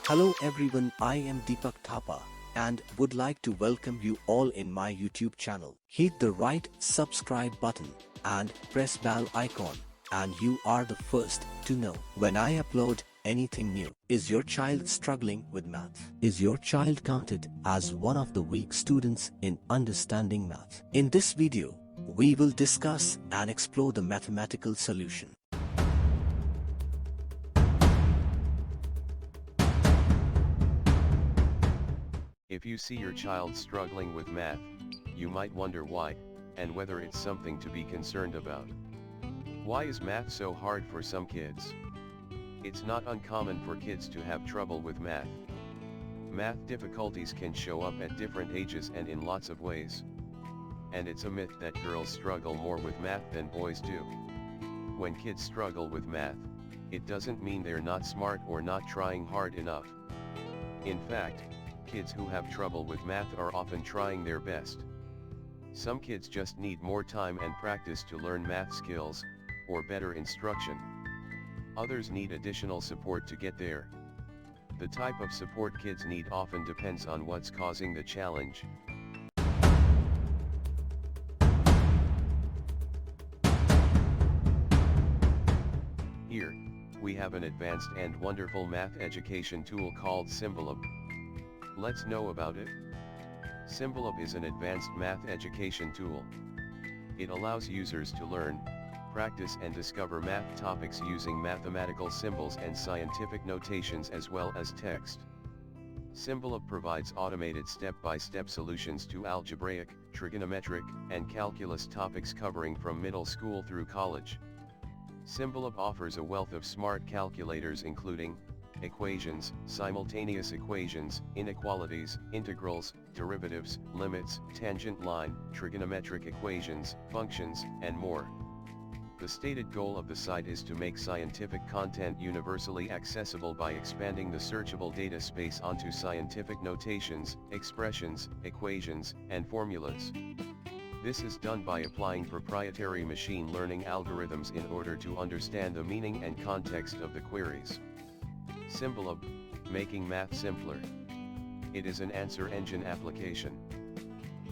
Hello everyone, I am Deepak Thapa and would like to welcome you all in my YouTube channel. Hit the right subscribe button and press bell icon and you are the first to know when I upload anything new. Is your child struggling with math? Is your child counted as one of the weak students in understanding math? In this video, we will discuss and explore the mathematical solution. If you see your child struggling with math, you might wonder why, and whether it's something to be concerned about. Why is math so hard for some kids? It's not uncommon for kids to have trouble with math. Math difficulties can show up at different ages and in lots of ways. And it's a myth that girls struggle more with math than boys do. When kids struggle with math, it doesn't mean they're not smart or not trying hard enough. In fact, kids who have trouble with math are often trying their best. Some kids just need more time and practice to learn math skills, or better instruction. Others need additional support to get there. The type of support kids need often depends on what's causing the challenge. Here, we have an advanced and wonderful math education tool called Symbolab. Let's know about it. Symbolab is an advanced math education tool. It allows users to learn, practice and discover math topics using mathematical symbols and scientific notations as well as text. Symbolab provides automated step-by-step solutions to algebraic, trigonometric, and calculus topics covering from middle school through college. Symbolab offers a wealth of smart calculators including equations, simultaneous equations, inequalities, integrals, derivatives, limits, tangent line, trigonometric equations, functions, and more. The stated goal of the site is to make scientific content universally accessible by expanding the searchable data space onto scientific notations, expressions, equations, and formulas. This is done by applying proprietary machine learning algorithms in order to understand the meaning and context of the queries. Symbolab, making math simpler. It is an answer engine application.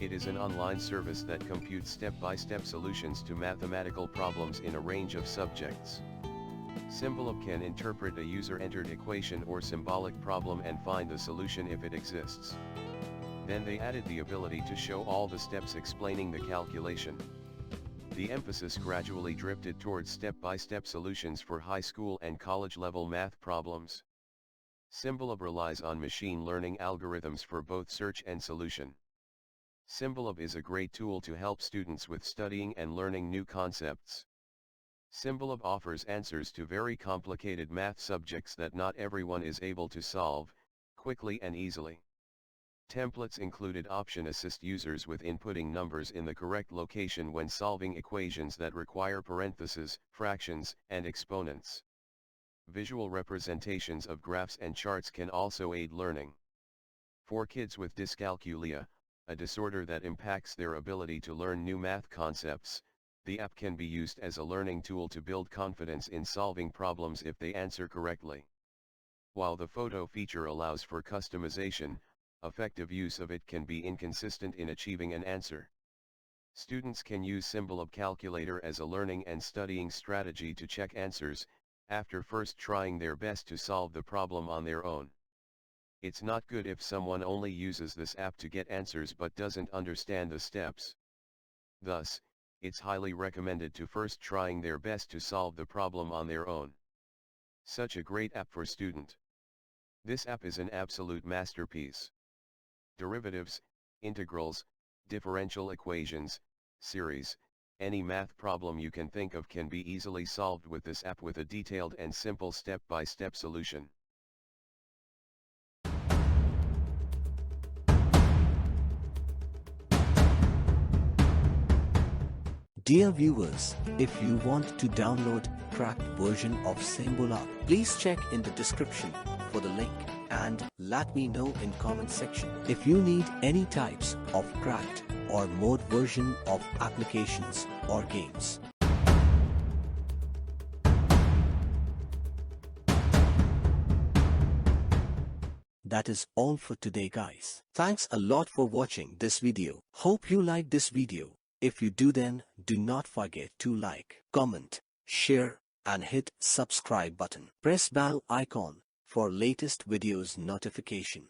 It is an online service that computes step-by-step solutions to mathematical problems in a range of subjects. Symbolab can interpret a user-entered equation or symbolic problem and find the solution if it exists. Then they added the ability to show all the steps explaining the calculation. The emphasis gradually drifted towards step-by-step solutions for high school and college-level math problems. Symbolab relies on machine learning algorithms for both search and solution. Symbolab is a great tool to help students with studying and learning new concepts. Symbolab offers answers to very complicated math subjects that not everyone is able to solve, quickly and easily. Templates included option assist users with inputting numbers in the correct location when solving equations that require parentheses, fractions, and exponents. Visual representations of graphs and charts can also aid learning. For kids with dyscalculia, a disorder that impacts their ability to learn new math concepts, the app can be used as a learning tool to build confidence in solving problems if they answer correctly. While the photo feature allows for customization, effective use of it can be inconsistent in achieving an answer. Students can use Symbolab Calculator as a learning and studying strategy to check answers, after first trying their best to solve the problem on their own. It's not good if someone only uses this app to get answers but doesn't understand the steps. Thus, it's highly recommended to first trying their best to solve the problem on their own. Such a great app for student. This app is an absolute masterpiece. Derivatives, integrals, differential equations, series, any math problem you can think of can be easily solved with this app with a detailed and simple step-by-step solution. Dear viewers, if you want to download cracked version of Symbolab, please check in the description for the link and let me know in comment section. If you need any types of cracked or mod version of applications or games. that is all for today, guys. Thanks a lot for watching this video. Hope you liked this video. If you do, then do not forget to like, comment, share and hit subscribe button. Press bell icon for latest videos notification.